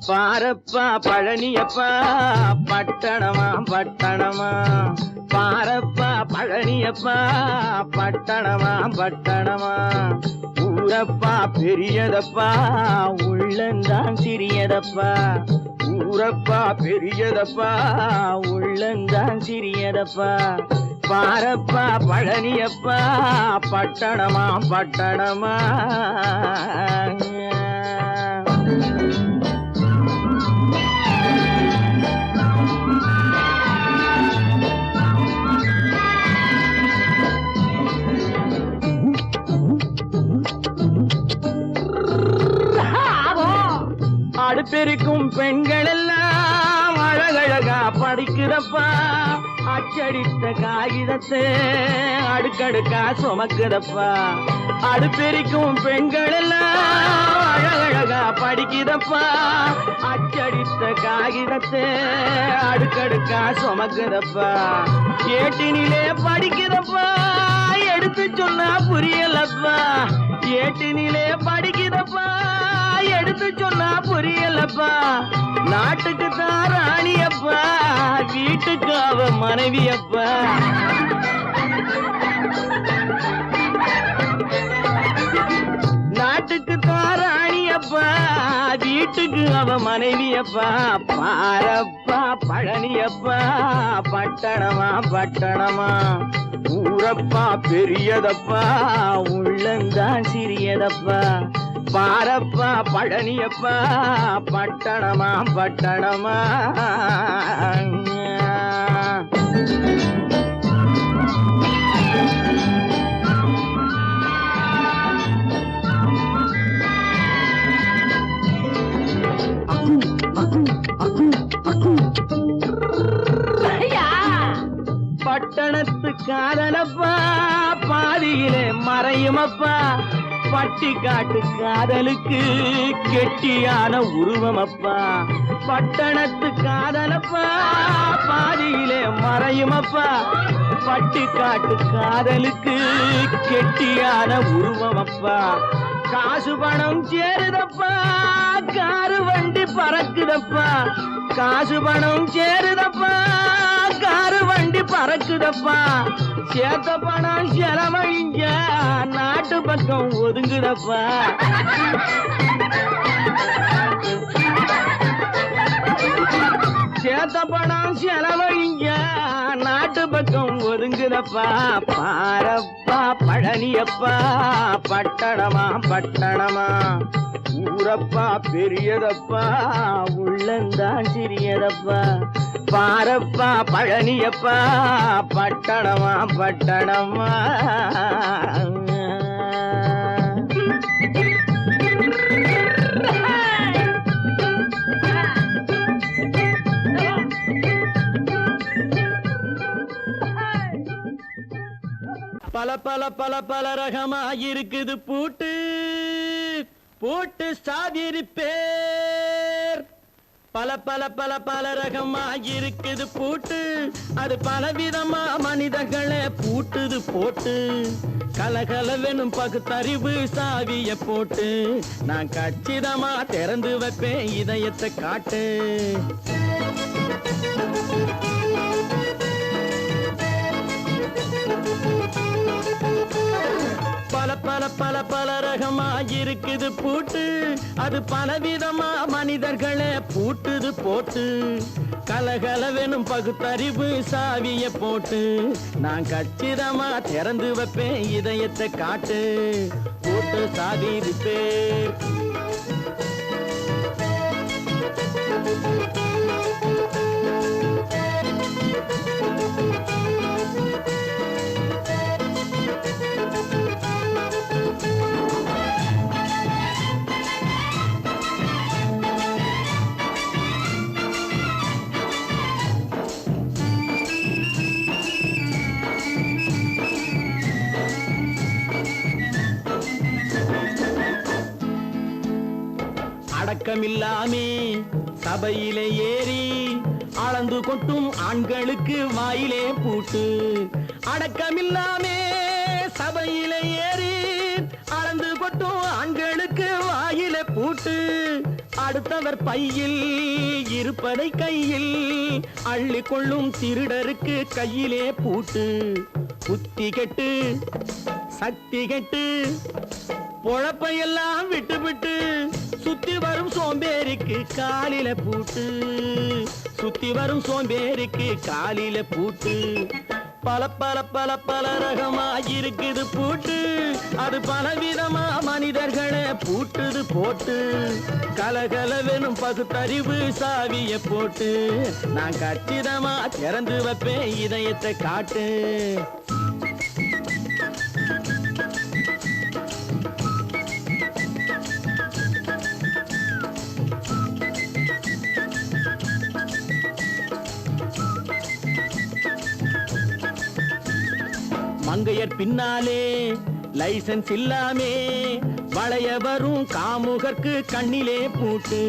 பாரப்பா பழனியப்பா பட்டணமா பட்டணமா, பாரப்பா பழனியப்பா பட்டணமா பட்டணமா, ஊரப்பா பெரியதப்பா உள்ளந்தான் சிறியதப்பா, ஊரப்பா பெரியதப்பா உள்ளந்தான் சிறியதப்பா, பாரப்பா பழனியப்பா பட்டணமா பட்டணமா. அடுப்பெருக்கும் பெண்கள் எல்லாம் அழகழகா படிக்கிறப்பா, அச்சடித்த காகிதத்தை அடுக்கடுக்கா சுமக்குதப்பா, அடுப்பெருக்கும் பெண்கள் எல்லாம் அழகழகா படிக்கிறப்பா, அச்சடித்த காகிதத்தை அடுக்கடுக்கா சுமக்குதப்பா, ஏட்டினிலே படிக்கிறப்பா எடுத்து சொன்னா புரியலப்பா, ஏட்டினிலே படிக்கிறப்பா எடுத்து சொன்னா புரியலப்பா, நாட்டுக்கு தான் ராணியப்பா வீட்டுக்கு அவ மனைவியப்பா, நாட்டுக்கு தான் ராணியப்பா வீட்டுக்கு அவ மனைவியப்பா, பாரப்பா பழனியப்பா பட்டணமா பட்டணமா, ஊரப்பா பெரியதப்பா உள்ளந்தான் சிறியதப்பா, பாரப்பா பழனியப்பா பட்டணமா பட்டணமா. பட்டணத்து காதலப்பா பாதியிலே மறையுமப்பா, பட்டி காட்டு காதலுக்கு கெட்டியான உருவமப்பா, பட்டணத்து காதலப்பா பாதியிலே மறையுமப்பா, பட்டி காட்டு காதலுக்கு கெட்டியான உருவமப்பா, காசு பணம் சேருதப்பா காரு வண்டி பறக்குதப்பா, காசு பணம் சேருதப்பா காரு வண்டி பறக்குதப்பா, சேத்த பணம் செலவழிஞ்ச நாட்டு பக்கம் ஒதுங்குதப்பா, சேத்த பணம் செலவழிஞ்ச நாட்டு பக்கம் ஒதுங்குதப்பா, பாரப்பா பழனியப்பா பட்டணமா பட்டணமா, ஊரப்பா பெரியதப்பா உள்ளந்தான் சிறியதப்பா, பாரப்பா பழனியப்பா பட்டணமா பட்டணமா. பல பல பல பல ரகமா இருக்குது பூட்டு பூட்டு சாதிரி பேர், பல பல பல பல ரகமா இருக்குது பூட்டு, அது பலவிதமா மனிதர்களை பூட்டுது போட்டு, கலகலவெனும் பகுத்தறிவு சாவிய போட்டு, நான் கச்சிதமா திறந்து வைப்பேன் இதயத்தை காட்டு. பல பல பல பல ரகமா இருக்குது பூட்டு, அது பலவிதமா மனிதர்களை பூட்டுது போட்டு, கலகலவெனும் பகுத்தறிவு சாவிய போட்டு, நான் கச்சிதமா திறந்து வைப்பேன் இதயத்தை காட்டு. போட்டு சாதிப்பேன் அடக்கமில்லாமே சபையிலே ஏறி அளந்து கொட்டும் ஆண்களுக்கு வாயிலே பூட்டு. அடக்கமில்லாமே சபையிலே ஏறி அளந்து கொட்டும் ஆண்களுக்கு வாயிலே பூட்டு. அடுத்தவர் பையில் இருப்பதை கையில் அள்ளி கொள்ளும் திருடருக்கு கையிலே பூட்டு. புத்தி கெட்டு சக்தி கெட்டு பொழப்பையெல்லாம் விட்டு விட்டு சுத்தி வரும் சோம்பேறிக்கு காலில பூட்டு. சுத்தி வரும் சோம்பேறிக்கு காலில பூட்டு. பல பல பல பல ரகமா இருக்குது பூட்டு. அது பலவிதமா மனிதர்களை பூட்டுது போட்டு. கலகலவெனும் பகுத்தறிவு சாவிய போட்டு நான் கச்சிதமா திறந்து வைப்பேன் இதயத்தை காட்டு. மங்கையர் பின்னாலே லைசன்ஸ் இல்லாமே வளைய வரும் காமுகர்க்கு கண்ணிலே பூட்டு.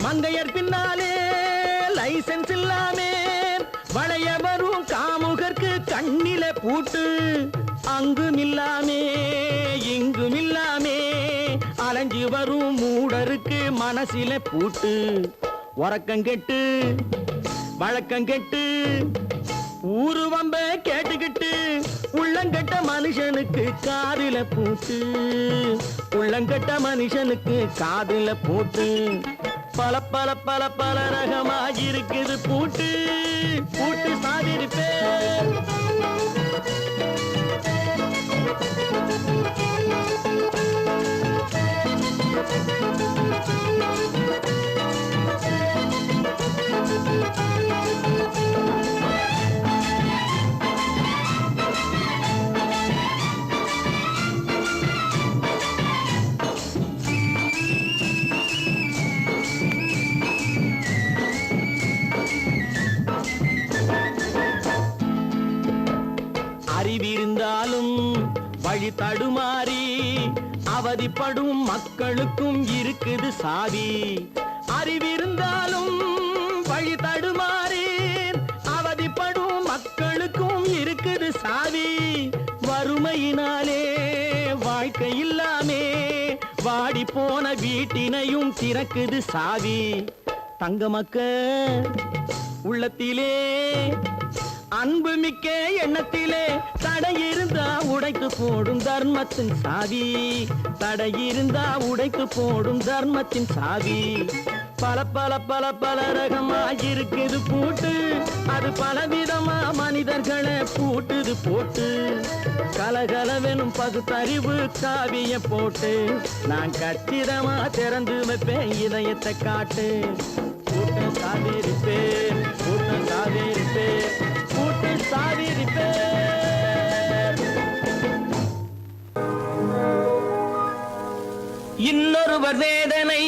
மங்கையர் பின்னாலே லைசன்ஸ் இல்லாமே வளைய வரும் காமுகர்க்கு கண்ணிலே பூட்டு. அங்கும் இல்லாமே இங்கும் இல்லாமே அலைஞ்சு வரும் மூடருக்கு மனசில பூட்டு. உறக்கங்கெட்டு வழக்கங்கெட்டு ஊரு வம்ப கேட்டுக்கிட்டு உள்ளங்கட்ட மனுஷனுக்கு காதில பூட்டு. உள்ளங்கட்ட மனுஷனுக்கு காதில பூட்டு. பல பல பல பல ரகமா இருக்குது பூட்டு. பூட்டு சாதிருப்பேன். அறிவிருந்தாலும் வழி தடுமாறி அவதிப்படும் மக்களுக்கும் இருக்குது சாவி. அறிவிருந்தாலும் வழி தடுமாறி அவதிப்படும் மக்களுக்கும் இருக்குது சாவி. வறுமையினாலே வாழ்க்கை இல்லாமே வாடி போன வீட்டினையும் திறக்குது சாவி. தங்க மக்க உள்ளத்திலே அன்பு மிக்க எண்ணத்திலே தடையிருந்தா உடைத்து போடும் தர்மத்தின் சாவி. தடையிருந்தா உடைத்து போடும் தர்மத்தின் சாவி. பல பல பல பல ரகமா இருக்குது பூட்டு. அது பலவிதமா மனிதர்களை பூட்டுது போட்டு. கலகலவெனும் பகுத்தறிவு காவிய போட்டு நான் கச்சிதமா திறந்து வைப்பேன் இதயத்தை காட்டு. கூட்டம் சாதிருப்பேன் கூட்டம் சாதிருப்பேன் கூட்டு சாதிருப்பேன். இன்னொருவர் வேதனை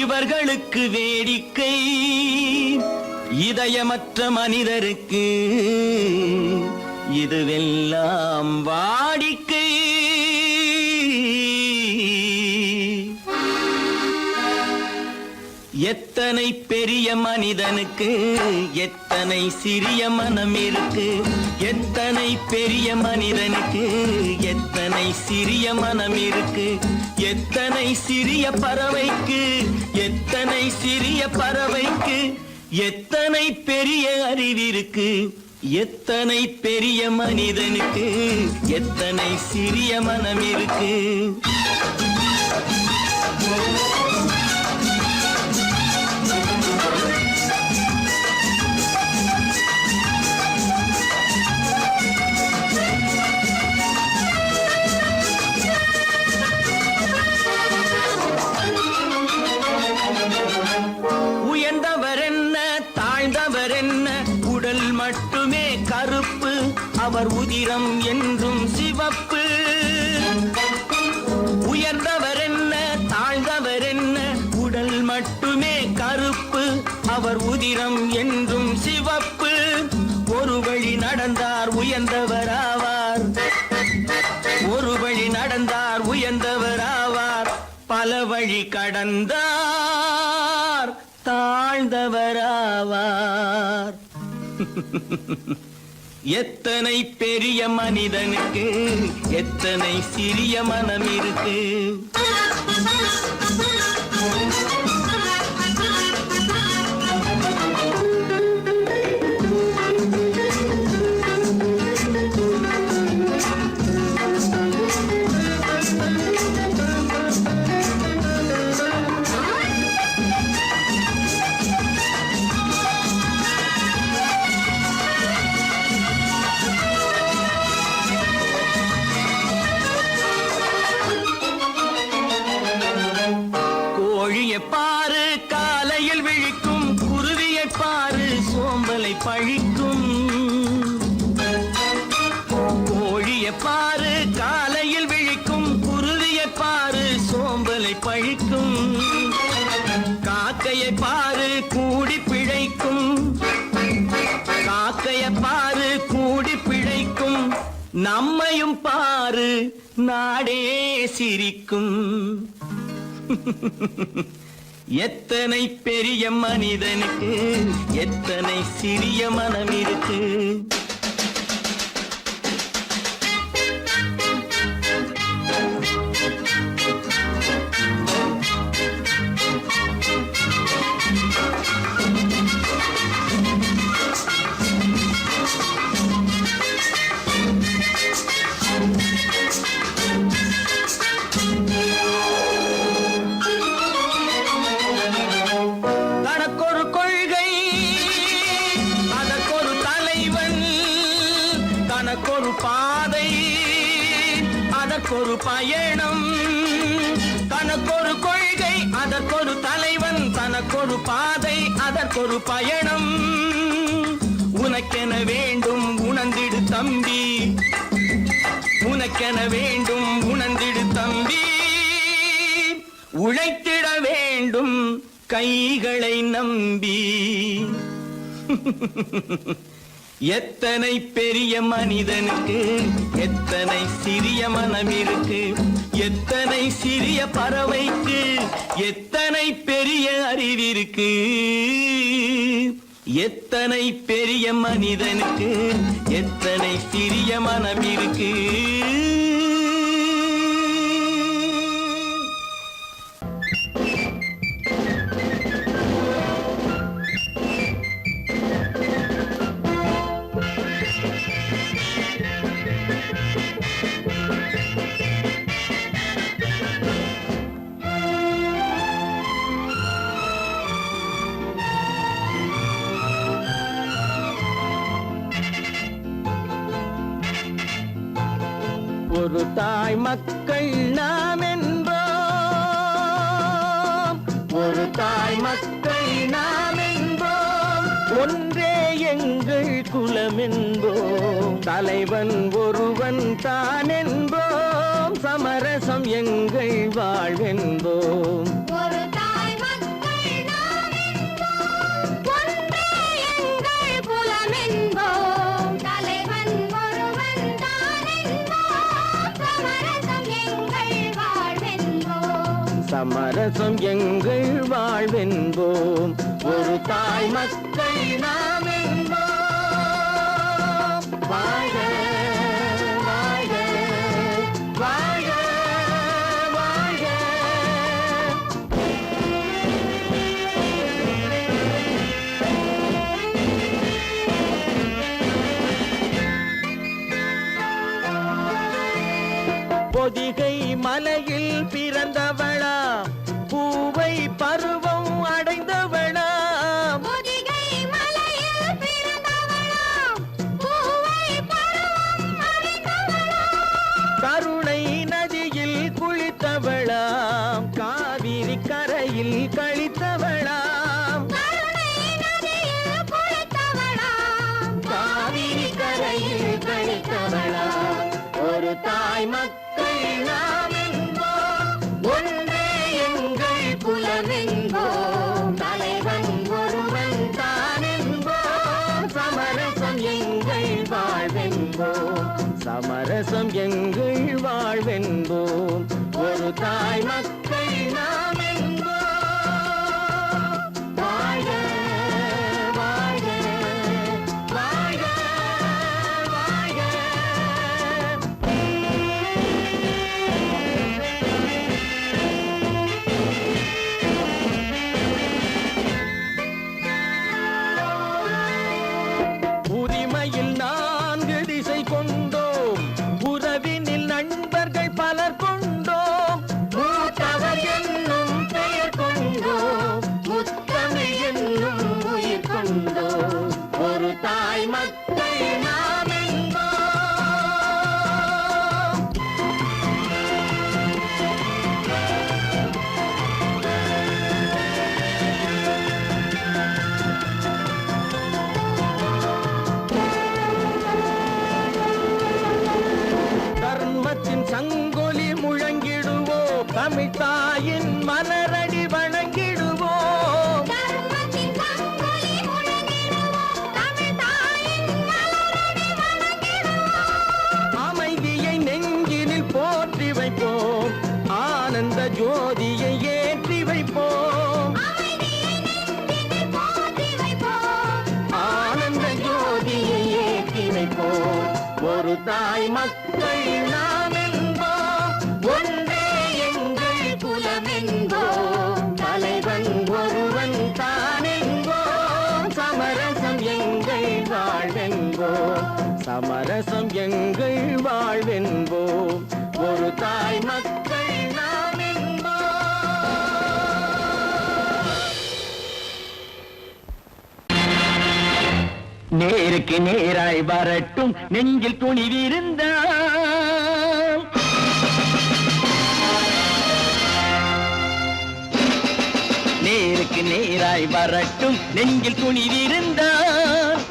இவர்களுக்கு வேடிக்கை. இதயமற்ற மனிதருக்கு இதுவெல்லாம் வாடிக்கை. எத்தனை பெரிய மனிதனுக்கு எத்தனை சிறிய மனம் இருக்கு. எத்தனை பெரிய மனிதனுக்கு எத்தனை சிறிய மனம் இருக்கு. எத்தனை சிறிய பறவைக்கு எத்தனை சிறிய பறவைக்கு எத்தனை பெரிய அறிவிருக்கு. எத்தனை பெரிய மனிதனுக்கு எத்தனை சிறிய மனம் இருக்கு. கருப்பு அவர் உதிரம் என்றும் சிவப்பு. உயர்ந்தவர் என்ன தாழ்ந்தவர் என்ன உடல் மட்டுமே கருப்பு அவர் உதிரம் என்றும் சிவப்பு. ஒரு வழி நடந்தார் உயர்ந்தவராவார். ஒரு வழி நடந்தார் உயர்ந்தவராவார். பல வழி கடந்தார் அவராவார். எத்தனை பெரிய மனிதனுக்கு எத்தனை சிறிய மனம் இருக்கு. பாரு காலையில் விழிக்கும் குருவியை பாரு சோம்பலை பழிக்கும். கோழியை பாரு காலையில் விழிக்கும் குருவியை பாரு சோம்பலை பழிக்கும். காக்கையை பாரு கூடி பிழைக்கும். காக்கையை பாரு கூடி பிழைக்கும். நம்மையும் பாரு நாடே சிரிக்கும். எத்தனை பெரிய மனிதனுக்கு எத்தனை சிறிய மனம் இருக்கு. தனக்கொரு பாதை அதற்கொரு பயணம். தனக்கொரு கொள்கை அதற்கொரு தலைவன். தனக்கொரு பாதை அதற்கொரு பயணம். உனக்கென வேண்டும் உணர்ந்திடு தம்பி. உனக்கென வேண்டும் உணர்ந்திடு தம்பி. உழைத்திட வேண்டும் கைகளை நம்பி. எத்தனை பெரிய மனிதனுக்கு எத்தனை சிறிய மனம் இருக்கு. எத்தனை சிறிய பறவைக்கு எத்தனை பெரிய அறிவிருக்கு. எத்தனை பெரிய மனிதனுக்கு எத்தனை சிறிய மனம் இருக்கு. ஒரு தாய் மக்கள் நாம் என்போம். ஒரு தாய் மக்கள் நாம் என்போம். ஒன்றே எங்கள் குலம் என்போம். தலைவன் ஒருவன் தான் என்போம். சமரசம் எங்கள் வாழ்வென்போம். சமரசம் எங்கள் வாழ்வென்போம். ஒரு தாய் மக்கள் நாம் என்போம். வாழ்க வாழ்க வாழ்க வாழ்க. பொதிகை மலையில் பிறந்தவளா பூவை பருவம் அடைந்தவளா. பொதிகை மலையில் பிறந்தவளா பூவை பருவம் அடைந்தவளா. கருணை நதியில் குளித்தவளா காவிரி கரையில் கழித்தவளா. கருணை நதியில் குளித்தவளா காவிரி கரையில் கழித்தவளா. ஒரு தாய் மக்கள் நாம் என்போம். ஒன்றே எங்கள் குலம் என்போம். தலைவன் ஒருவன் தான் என்போம். சமரசம் எங்கள் வாழ்வென்போம். சமரசம் எங்கள் வாழ்வென்போம். ஒரு தாய் மக்கள் நாம் என்போம். வாழ்க ஒரு தாய் மக்கள் நாம் என்போம், ஒன்றே எங்கள் குலம் என்போம், தலைவன் ஒருவன் தான் என்போம், சமரசம் எங்கள் வாழ்வென்போம், சமரசம் எங்கள் வாழ்வென்போம், ஒரு தாய் மக்கள் நாம் என்போம். நேருக்கு நேராய் வரட்டும் நெஞ்சில் துணிவிருந்தால், நேருக்கு நேராய் வரட்டும் நெஞ்சில் துணிவிருந்தால்,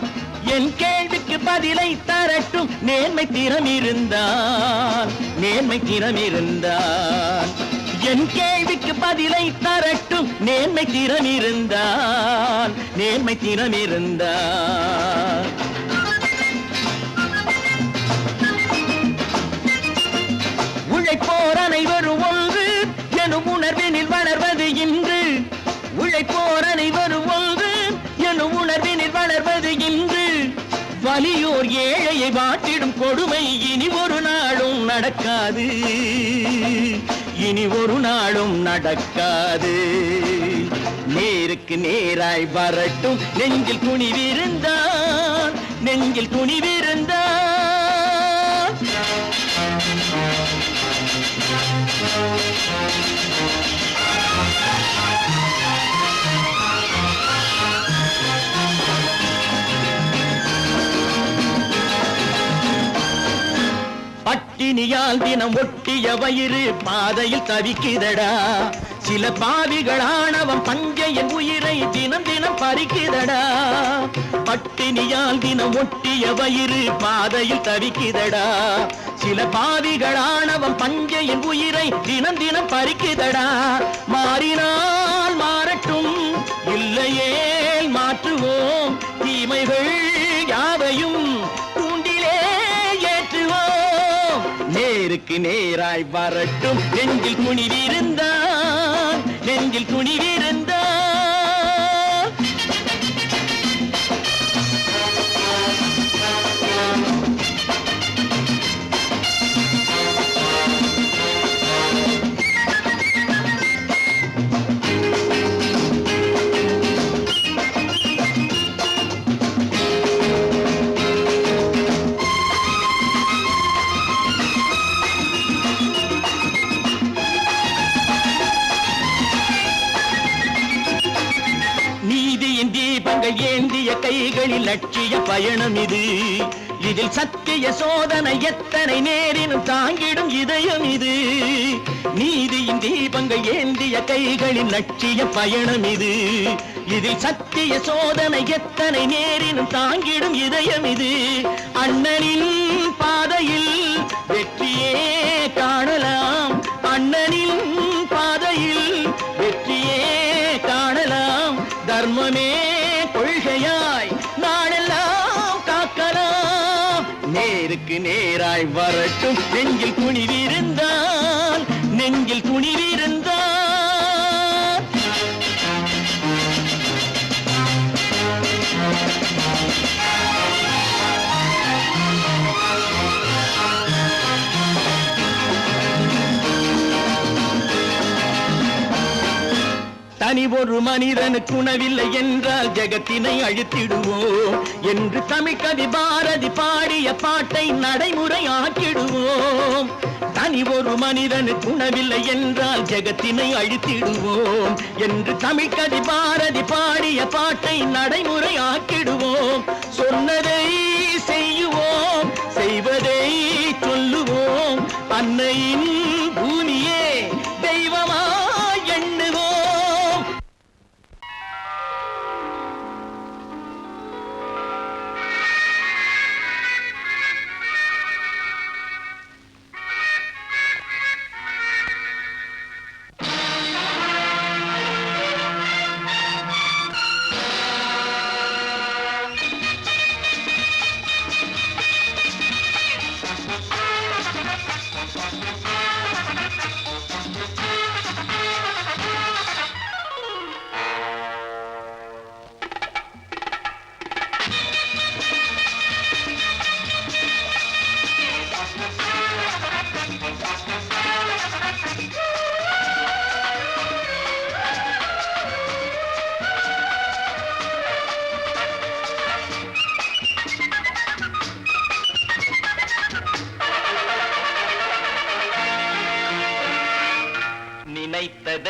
என் கேள்விக்கு பதிலை தரட்டும் நேர்மை திறம் இருந்தால், நேர்மை திறம் இருந்தால், என் கேள்விக்கு பதிலை தரட்டும் நேர்மை திறம் இருந்தால், நேர்மை திறம் இருந்தால். உழைப்போர் அனைவரும் ஒன்று எனும் உணர்வினில் வளர்வது இன்று, உழைப்போர் அனைவரும் ஒன்று எனும் உணர்வினில் வளர்வது இன்று, வலியோர் ஏழையை வாட்டிடும் கொடுமை இனி ஒரு நாளும் நடக்காது, இனி ஒரு நாளும் நடக்காது. நேருக்கு நேராய் வரட்டும் நெஞ்சில் துணிவிருந்தால், நெஞ்சில் துணிவிருந்தால். பட்டினியால் தினம் ஒட்டிய வயிறு பாதையில் தவிக்குதடா, சில பாவிகளானவன் பஞ்சையின் உயிரை தினம் தினம் பறிக்குதடா. பட்டினியால் தினம் ஒட்டிய வயிறு பாதையில் தவிக்குதடா, சில பாவிகளானவன் பஞ்சையின் உயிரை தினம் தினம் பறிக்குதடா. மாறினால் மாறட்டும் இல்லையே மாற்றுவோம், தீமைகள் யாவையும் தூண்டிலே ஏற்றுவோம். நேருக்கு நேராய் வரட்டும் நெஞ்சில் துணிவிருந்தால், நெஞ்சில் துணிவிருந்தால். தீபங்கள் ஏந்திய கைகளில் லட்சிய பயணம் இது, இதில் சத்திய சோதனை எத்தனை நேரினும் தாங்கிடும் இதயம் இது. நீதியின் தீபங்கள் ஏந்திய கைகளில் லட்சிய பயணம் இது, இதில் சத்திய சோதனை எத்தனை நேரினும் தாங்கிடும் இதயம் இது. அண்ணனின் பாதையில் வெற்றியே காணலாம், அண்ணனின் பாதையில் வெற்றியே காணலாம், தர்மமே கொள்கையாய் நாடெல்லாம் காக்கலாம். நேருக்கு நேராய் வரட்டும் நெஞ்சில் துணிவிருந்தால், நெஞ்சில் துணிவிருந்தால். தனி ஒரு மனிதனுக்கு உணவில்லை என்றால் ஜெகத்தினை அழித்திடுவோம் என்று தமிழ் கவி பாரதி பாடிய பாட்டை நடைமுறை ஆக்கிடுவோம். தனி ஒரு மனிதனுக்கு உணவில்லை என்றால் ஜெகத்தினை அழித்திடுவோம் என்று தமிழ் கவி பாரதி பாடிய பாட்டை நடைமுறை ஆக்கிடுவோம். சொன்னதை செய்யுவோம், செய்வதை சொல்லுவோம், அன்னையின் பூமியே தெய்வமா எண்ணுவோம்.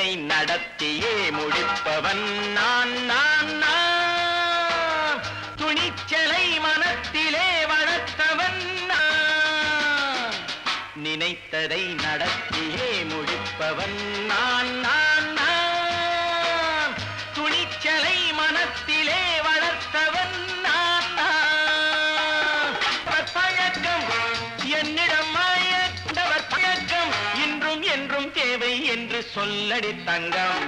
நினைத்ததை நடத்தியே முடிப்பவன் நான் நான் நான் துணிச்சலை மனத்திலே வளர்த்தவன் நான் நினைத்ததை நடத்தியே முடிப்பவன் நான் நான் நான் துணிச்சலை மனத்திலே வளர்த்தவன் நான் நான் பழக்கம் என்னிடம் மாயவர் பழக்கம் இன்றும் என்றும் தேவை என்று சொல்லடி தங்கம்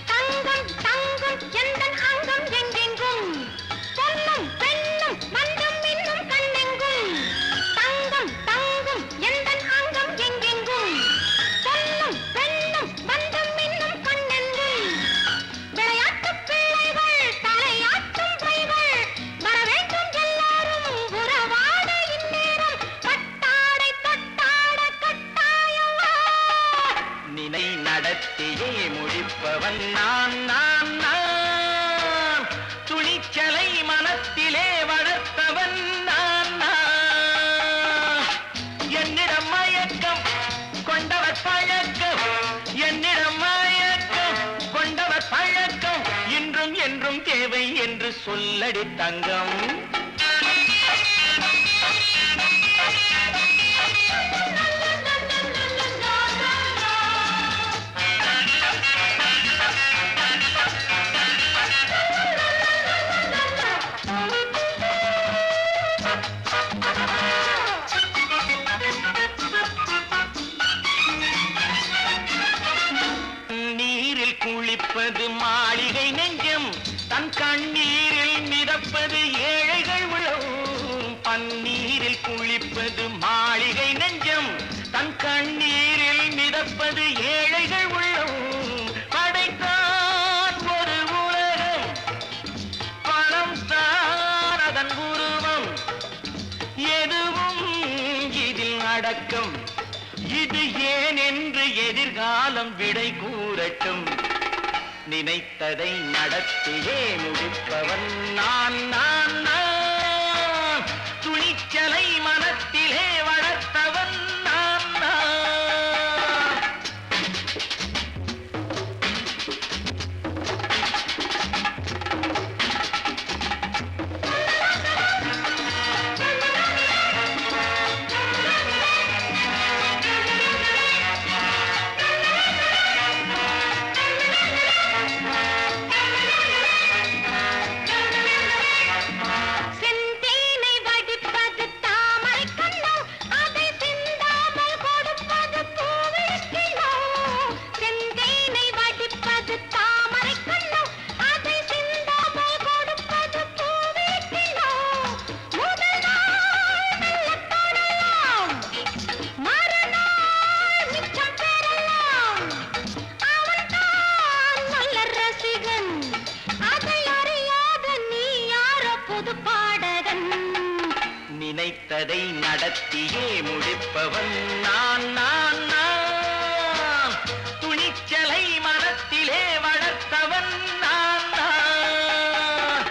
தங்கம் தங்கம் எந்தன் அங்கம் எங்கெங்கும் பொன்னும் பெண்ணும் மந்தம் இன்னும் கண்ணெங்கும் தங்கம் தங்கம் எந்தன் அங்கம் எங்கெங்கும் பொன்னும் பெண்ணும் மந்தம் இன்னும் கண்ணெங்கும் விளையாட்டுப் பிள்ளைகள் தலையாட்டும் பைகள் வர வேண்டும் எல்லாரும் உறவாட இந்நேரம் பட்டாடை தொட்டாட கட்டாயவா நினை நடத்தியே முடிப்பவன் நான் நான் நான் துணிச்சலை மனத்திலே வளர்த்தவன் நான் நான் என்னிடம் மயக்கம் கொண்டவர் பழக்கம் என்னிடம் மயக்கம் கொண்டவர் பழக்கம் இன்றும் என்றும் தேவை என்று சொல்லடி தங்கம் நீரில் குளிப்பது மாளிகை நெஞ்சம் தன் கண்ணீரில் மிதப்பது ஏழைகள் உழவும் பன்னீரில் குளிப்பது மாளிகை நெஞ்சம் தன் கண்ணீரில் மிதப்பது ஏழைகள் உள்ளவும் படைத்தான் ஒரு உலகம் பணம் தான் அதன் உருவம் எதுவும் இதில் அடக்கம் இது ஏன் என்று எதிர்காலம் விடை கூறட்டும் நினைத்ததை நடத்தியே முடிப்பவன் நான் நான் நான் துணிச்சலை மனத்திலே வளர்த்தவன் நான் நான் செந்தேனை வடிப்பது தாமரை கண்ணோ அதை சிந்தாமல் கொடுப்பது பூவிழிக்கிழோ செந்தேனை வடிப்பது தாமரை கண்ணோ அதை சிந்தாமல் கொடுப்பது பூவிழிக்கிழோ முதல் நாள் மெல்ல தொடலாம் மறுநாள் மிச்சம் பெறலாம் அவன்தான் நல்ல ரசிகன் அதை அறியாத நீ யாரோ புது பாடகன் நினைத்ததை நடத்தியே முடிப்பவன் நான் நான் நான் துணிச்சலை மனத்திலே வளர்த்தவன் நான் நான்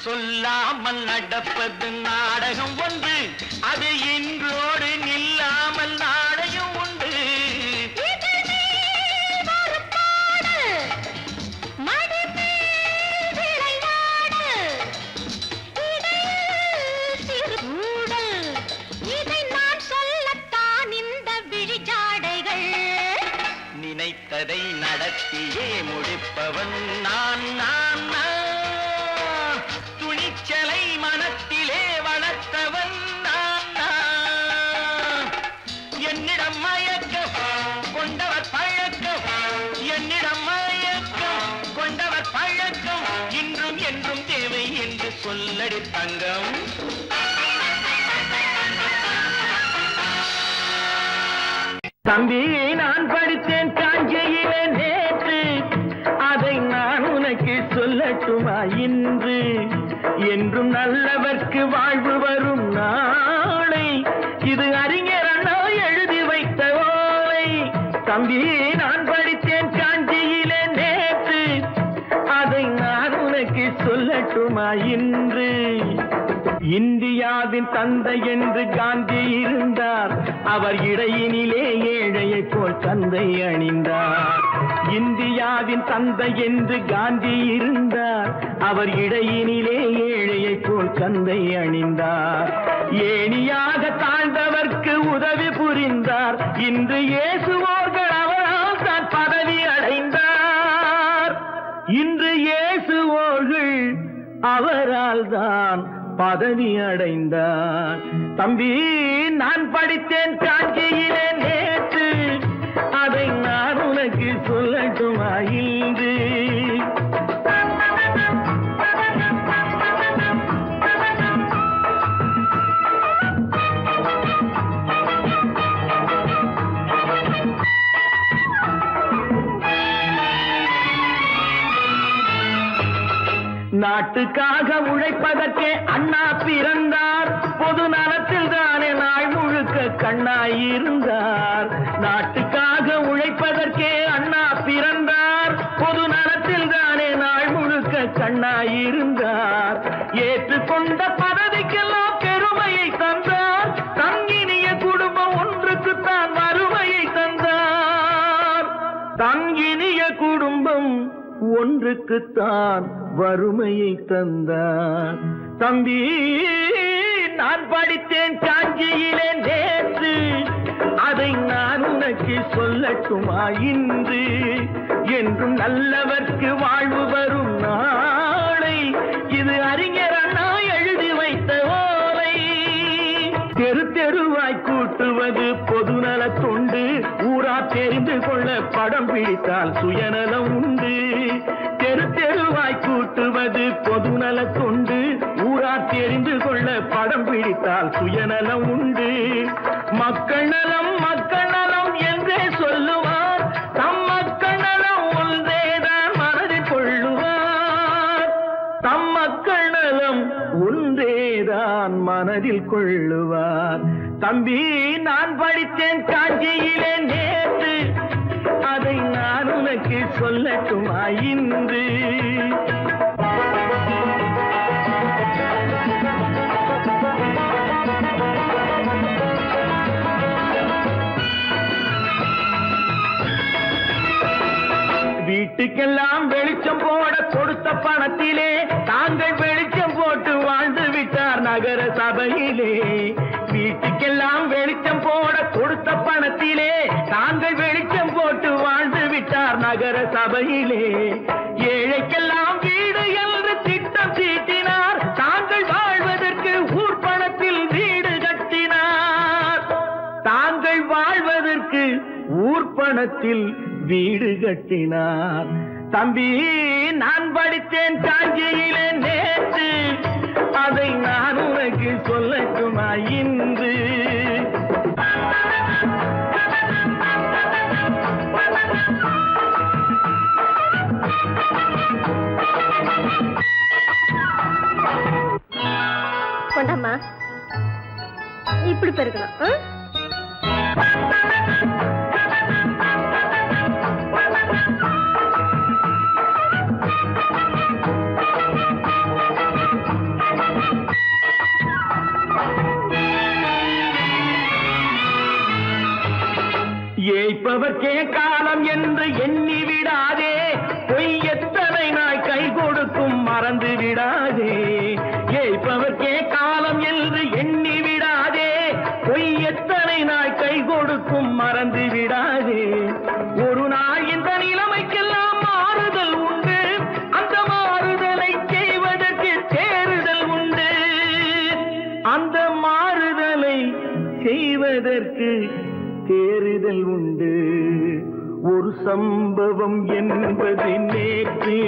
சொல்லாமல் நடப்பது நாடகம் ஒன்று அது இன்றோடு நில்லாமல் நாடகம் உண்டு இதழ் மேல் ஒரு பாடு, மடி மேல் விளையாடு, இடையில் சிறு ஊடல், இதை நான் சொல்லத்தான் இந்த விழிஜாடைகள் நினைத்ததை நடத்தியே முடிப்பவன் நான் நான் நான் துணிச்சலை மனத்திலே வளர்த்தவன் நான் நான் என்னிடம் மயக்கம் கொண்டவர் பழக்கம் என்னிடம் மயக்கம் கொண்டவர் பழக்கம் இன்றும் என்றும் தேவை என்று சொல்லடி தங்கம் தம்பி நான் படித்தேன் காஞ்சியிலே நேற்று, அதை நான் உனக்கு சொல்லட்டுமா இன்று? என்றும் நல்லவர்க்கு வாழ்வு வரும் நாளை, இது அறிஞர் அண்ணா எழுதி வைத்த ஓலை. தம்பி, நான் படித்தேன் காஞ்சியிலே நேற்று, அதை நான் உனக்கு சொல்லட்டுமா இன்று? இந்தியாவின் தந்தை என்று காந்தி இருந்தார், அவர் இடையினிலே ஏழையை போல் தந்தை அணிந்தார். இந்தியாவின் தந்தை என்று காந்தி இருந்தார், அவர் இடையினிலே ஏழையை போல் தந்தை அணிந்தார். ஏணியாக தாழ்ந்தவர்க்கு உதவி புரிந்தார், இன்று இயேசுவோர்கள் அவரால் தான் பதவி அடைந்தார். இன்று இயேசுவோர்கள் அவரால் தான் பதவி அடைந்தார். தம்பி, நான் படித்தேன் காஞ்சியிலே நேற்று, அதை நான் உனக்கு சொல்லட்டுமா இன்று? நாட்டுக்காக உழைப்பதற்கே அண்ணா பிறந்தார், பொது நலத்தில் தானே நாள் முழுக்க கண்ணாயிருந்தார். நாட்டுக்காக உழைப்பதற்கே அண்ணா பிறந்தார், பொது நலத்தில் தானே நாள் முழுக்க கண்ணாயிருந்தார். ஏற்றுக்கொண்ட பதவிக்கெல்லாம் பெருமையை தந்தார், தங்கினிய குடும்பம் ஒன்றுக்குத்தான் வறுமையை தந்தார். தங்கினிய குடும்பம் ஒன்றுக்குத்தான் வறுமையை தந்தார். தம்பி, நான் படித்தேன் காஞ்சியிலே நேற்று, அதை நான் உனக்கு சொல்லட்டுமா இன்று? என்றும் நல்லவர்க்கு வாழ்வு வரும் நாளை, இது அறிஞர் அண்ணா எழுதி வைத்த ஓலை. தெரு தெருவாய் கூட்டுவது பொதுநல தொண்டு, ஊரா தெரிந்து கொள்ள படம் பிடித்தால் சுயநலம் உண்டு. தெரு தெருவாய் கூட்டுவது பொதுநல தொண்டு, ஊரா தெரிந்து கொள்ள படம் பிடித்தால் சுயநலம் உண்டு. மக்கள் நலம் மக்கள் நலம் என்றே சொல்லுவார், தம் மக்கள் நலம் ஒன்றேதான் மனதில் கொள்ளுவார். தம் மக்கள் நலம் ஒன்றேதான் மனதில் கொள்ளுவார். தம்பி, நான் படித்தேன் காஞ்சியிலே நேற்று, அதை நான் உனக்கு சொல்லட்டுமா இன்று? வீட்டுக்கெல்லாம் வெளிச்சம் போட கொடுத்த பணத்திலே தாங்கள் வெளிச்சம் போட்டு வாழ்ந்து விட்டார் நகர சபையிலே. வீட்டுக்கெல்லாம் வெளிச்சம் போட கொடுத்த பணத்திலே தாங்கள் வெளிச்சம் போட்டு வாழ்ந்து விட்டார் நகர சபையிலே. ஏழைக்கெல்லாம் வீடு என்று திட்டம் தீட்டினார், தாங்கள் வாழ்வதற்கு ஊர் பணத்தில் வீடு கட்டினார். தாங்கள் வாழ்வதற்கு ஊர் பணத்தில் வீடு கட்டினார். தம்பி, நான் படித்தேன் காஞ்சியிலே நேற்று, அதை நான் உனக்கு சொல்லட்டுமா இன்று? கொண்டம்மா, இப்படி பெருக்கணும். ஏய்ப்பவர்க்கே காலம் என்று எண்ணி விடாதே, பொய் எத்தனை நாய் கை கொடுக்கும் மறந்து விடாதே. ஏய்ப்பவர்க்கே காலம் என்று எண்ணி விடாதே, பொய் எத்தனை நாய் கை கொடுக்கும் மறந்து விடாதே. ஒரு நாள் இந்த நிலைமைக்கெல்லாம் மாறுதல் உண்டு, அந்த மாறுதலை செய்வதற்கு தேறுதல் உண்டு. அந்த மாறுதலை செய்வதற்கு தேறுதல் உண்டு. ஒரு சம்பவம் என்பது நேற்று,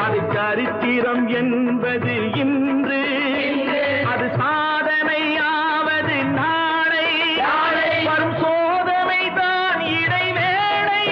அது சரித்திரம் என்பது இன்று, அது சாதனையாவது நாளை. வரும் சோதனை தான் இடைவேளை,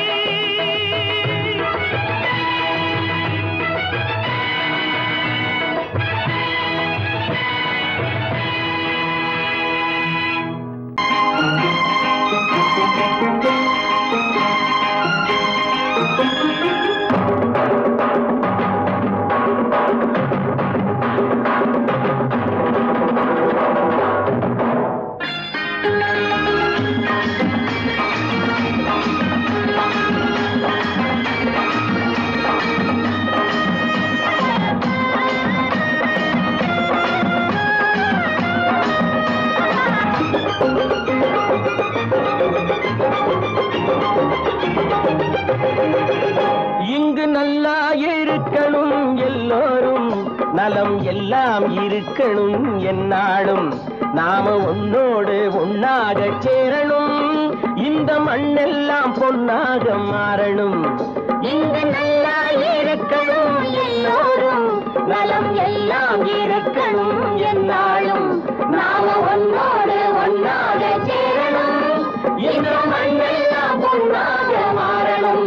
நலம் எல்லாம் இருக்கணும் என்னாலும் நாம உன்னோடு ஒன்னாக சேரணும் இந்த மண்ணெல்லாம் பொன்னாக மாறணும் இங்க நல்லா இருக்கணும் எல்லோரும் நலம் எல்லாம் இருக்கணும் என்னாலும் நாம உன்னோடு ஒன்னாக சேரணும் இந்த மண்ணெல்லாம் பொன்னாக மாறணும்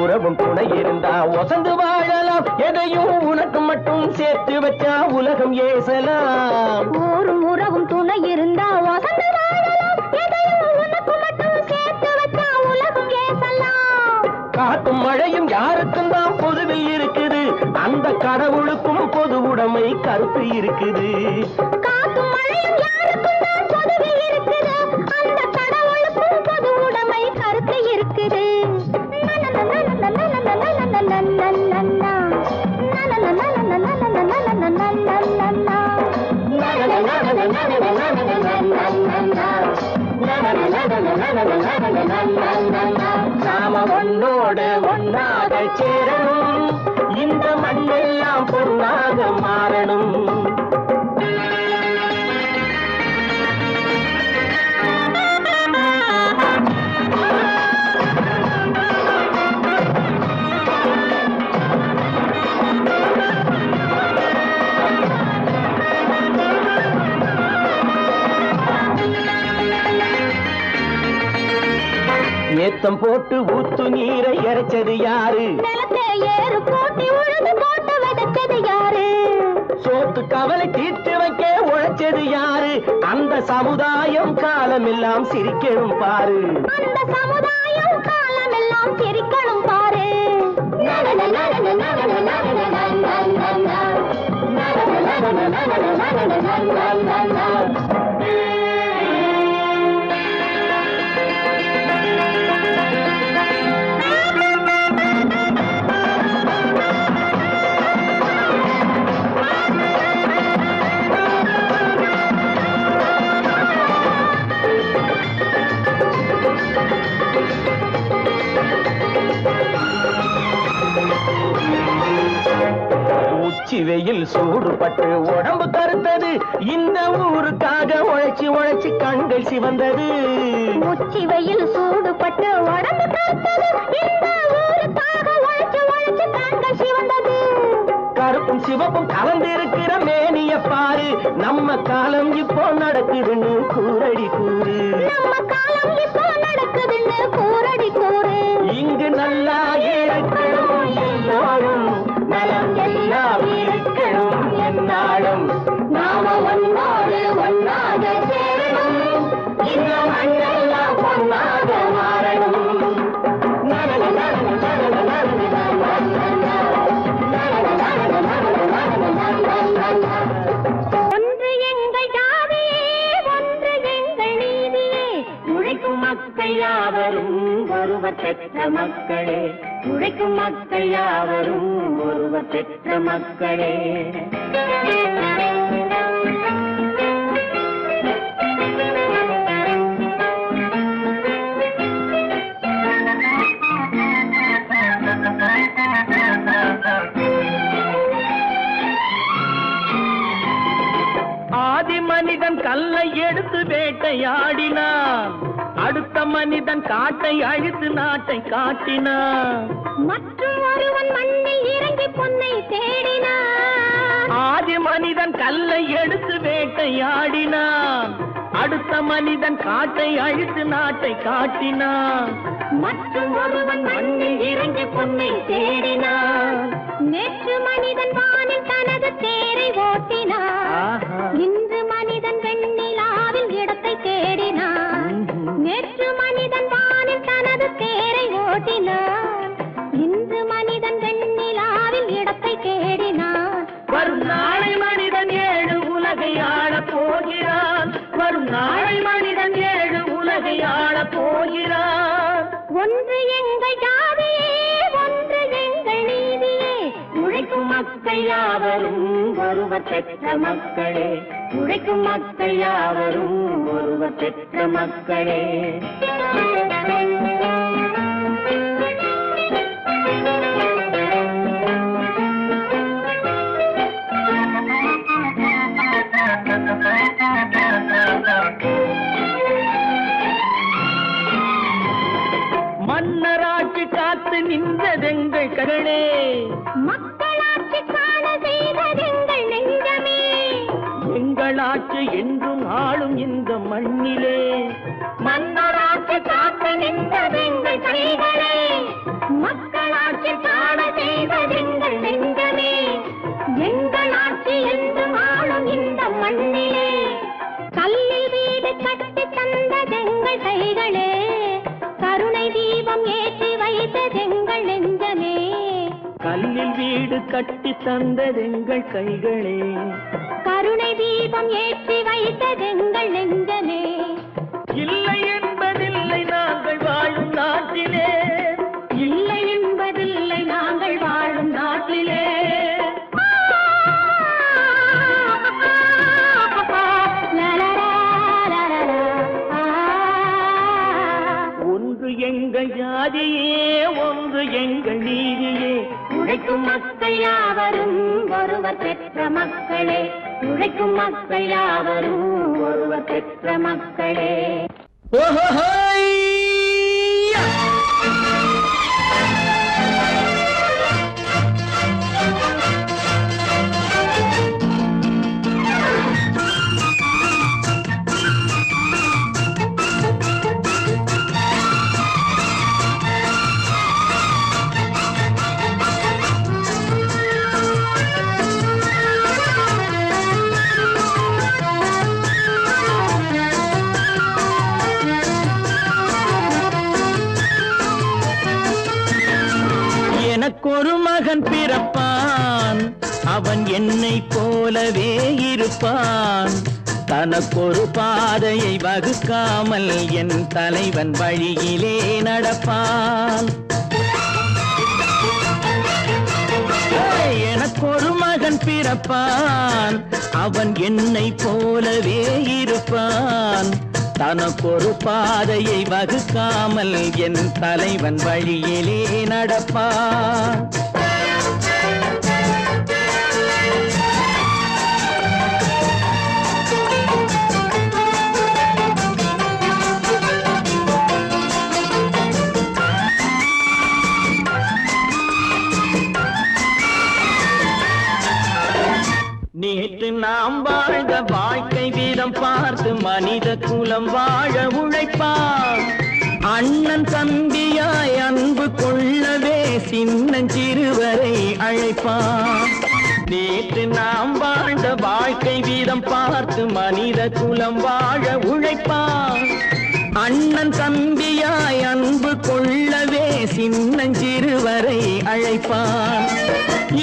உறவும் துணை இருந்தா வசந்து வாழலாம் எதையும் உனக்கு மட்டும் சேர்த்து வச்சா உலகம் ஏசலாம் ஊரும் உறவும் துணை இருந்தா வசந்து வாழலாம் எதையும் உனக்கு மட்டும் சேர்த்து வச்சா உலகம் ஏசலாம் காத்தும் மழையும் யாருக்கும் தான் பொதுவில் இருக்குது அந்த கடவுளுக்கும் பொது உடைமை கருத்து இருக்குது காத்தும் மழையும் யாருக்கும் தான் பொதுவில் இருக்குது அந்த கடவுளுக்கும் பொது உடைமை கருத்து இருக்குது நாம ஒன்னோடு ஒன்னாக சேரணும் இந்த மண்ணெல்லாம் பொன்னாக மாறணும் ஏத்தம் போட்டு ஊத்து நீரை இறைச்சது யாரு ஏறு போட்டி உழுது போட்டு விதைச்சது யாரு சோத்து கவலை தீர்த்து வைக்க உழைச்சது யாரு அந்த சமுதாயம் காலமெல்லாம் சிரிக்கணும் பாரு அந்த சமுதாயம் காலமெல்லாம் சிரிக்கணும் பாரு உச்சி வெயில் சூடுபட்டு உடம்பு கருத்தது இந்த ஊருக்காக உழைச்சி உழைச்சி கண்கள் சிவந்தது உச்சி வெயில் சூடுபட்டு உடம்பு கருத்தது இந்த ஊருக்காக உழைச்சி உழைச்சி கண்கள் சிவந்தது கருப்பும் சிவப்பும் கலந்திருக்கிற மேனிய பாரு நம்ம காலம் இப்போ நடக்குதுன்னு கூரடி கூறு நம்ம காலம் இப்போ நடக்குதுன்னு கூரடி கூறு இங்கு நல்லா இருக்கணும் எல்லாரும் நலம் எல்லாம் இருக்கணும் என்னாலும் நாம ஒன்னோடு ஒன்னாக சேரணும் இந்த மண்ணெல்லாம் பொன்னாக மாறணும் ஒன்று எங்கள் ஜாதியே ஒன்று எங்கள் நீதியே உழைக்கும் மக்கள் யாவரும் ஒருவர் பெற்ற மக்களே உழைக்கும் மக்கள் யாவரும் ஒருவர் பெற்ற மக்களே ஆதி மனிதன் கல்லை எடுத்து வேட்டையாடினான் அடுத்த மனிதன் காட்டை அழித்து நாட்டை காட்டினான் மற்றும் ஒருவன் மண்ணில் இறங்கி பொன்னை தேடினான் ஆதி மனிதன் கல்லை எடுத்து வேட்டையாடினான் அடுத்த மனிதன் காட்டை அழித்து நாட்டை காட்டினான் மற்றும் ஒருவன் மண்ணில் இறங்கி பொன்னை தேடினான் நேற்று மனிதன் வானில் தனது தேரை ஓட்டினான் இன்று மனிதன் வெண்ணிலாவில் இடத்தை தேடினான் நேற்று மனிதன் வானில் தனது தேரை ஓட்டினான் இன்று மனிதன் வெண்ணிலாவில் இடத்தை தேடினான் வரும் நாளை மனிதன் 7 உலகை ஆளப் போகிறான் வரும் நாளை மனிதன் 7 உலகை ஆளப் போகிறான் ஒன்று எங்கள் ஜாதியே ஒன்று எங்கள் நீதியே உழைக்கும் மக்கள் யாவரும் ஒருவர் பெற்ற மக்களே, உழைக்கும் மக்கள் யாவரும் ஒருவர் பெற்ற மக்களே. மன்னராட்சி காத்து நின்றதெங்கள் கரணே, மக்களாட்சி காண செய்ததெங்கள் நெஞ்சமே. எங்களாட்சி என்றும் ஆளும் இந்த மண்ணிலே, மன்னராட்சி காத்து நின்றதெங்கள் கைகளே. மக்களாட்சி காண செய்ததெங்கள் நெஞ்சமே. எங்களாட்சி என்றும் ஆளும் இந்த மண்ணிலே. கல்லில் வீடு கட்டி தந்ததெங்கள் கைகளே. கருணை தீபம் ஏற்றி வைத்ததெங்கள் நெஞ்சமே. கல்லில் வீடு கட்டி தந்ததெங்கள் கைகளே. கருணை தீபம் ஏற்றி வைத்ததெங்கள் நெஞ்சமே. இல்லை என்பதில்லை நாங்கள் வாழும் நாட்டிலே, இல்லை என்பதில்லை நாங்கள் வாழும் நாட்டிலே. ஒன்று எங்கள் ஜாதியே, ஒன்று எங்கள் நீதியே. உழைக்கும் மக்கள் யாவரும் ஒருவர் பெற்ற மக்களே. உழைக்கும் மக்கள் யாவரும் ஒருவர் பெற்ற மக்களே. எனக்கொரு மகன் பிறப்பான், அவன் என்னை போலவே இருப்பான். தனக்கொரு பாதையை வகுக்காமல் என் தலைவன் வழியிலே நடப்பான். எனக்கொரு மகன் பிறப்பான், அவன் என்னை போலவே இருப்பான். தனக்கொரு பாதையை வகுக்காமல் என் தலைவன் வழியிலே நடப்பான். நேற்று நாம் வாழ்ந்த வாழ்க்கை வீதம் பார்த்து மனித குலம் வாழ உழைப்பான். அண்ணன் தம்பியாய் அன்பு கொள்ளவே சின்னஞ்சிறுவரை அழைப்பான். நேற்று நாம் வாழ்ந்த வாழ்க்கை வீதம் பார்த்து மனித குலம் வாழ உழைப்பான். அண்ணன் தம்பியாய் அன்பு கொள்ளவே சின்னஞ்சிறுவரை அழைப்பான்.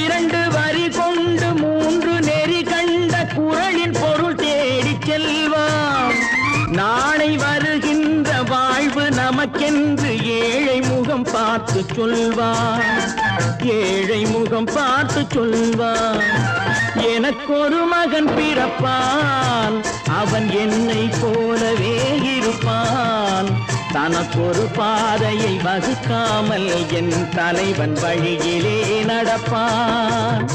இரண்டு வரி கொண்டு மூன்று நெறி கண்ட குறளின் பொருள் தேடிச் செல்வான். நாளை வருகின்ற வாழ்வு நமக்கென்று ஏழை முகம் பார்த்து சொல்வான். ஏழை முகம் பார்த்து சொல்வான். எனக்கொரு மகன் பிறப்பான், அவன் என்னை போலவே இருப்பான். தனக்கொரு பாதையை வகுக்காமல் என் தலைவன் வழியிலே நடப்பான்.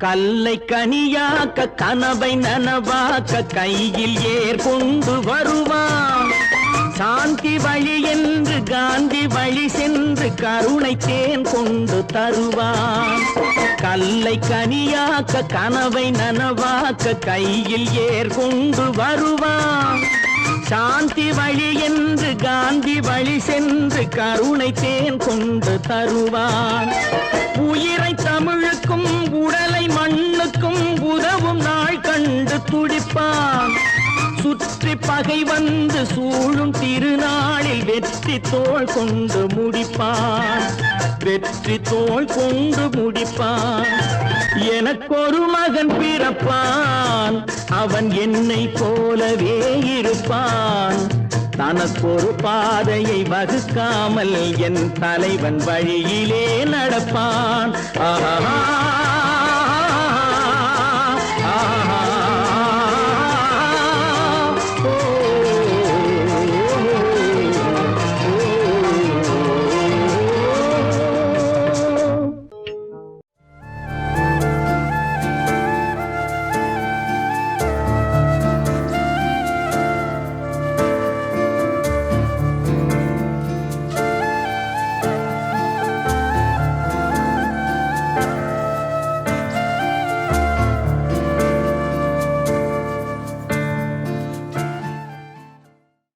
கல்லை கனியாக்க கனவை நனவாக்க கையில் ஏற்கொண்டு வருவான். சாந்தி வழி என்று காந்தி வழி சென்று கருணை தேன் கொண்டு தருவான். கல்லை கனியாக்க கனவை நனவாக்க கையில் ஏற்கொண்டு வருவான். சாந்தி வழி என்று காந்தி வழி சென்று கருணை தேன் கொண்டு தருவான். உயிரை தமிழுக்கும் உடலை மண்ணுக்கும் உதவும் நாள் கண்டு துடிப்பான். சுற்றி பகை வந்து சூழும் திருநாளில் வெற்றி தோள் கொண்டு முடிப்பான், வெற்றி தோள் கொண்டு முடிப்பான். எனக்கொரு மகன் பிறப்பான், அவன் என்னை போலவே இருப்பான். தனக்கொரு பாதையை வகுக்காமல் என் தலைவன் வழியிலே நடப்பான். ஆஹா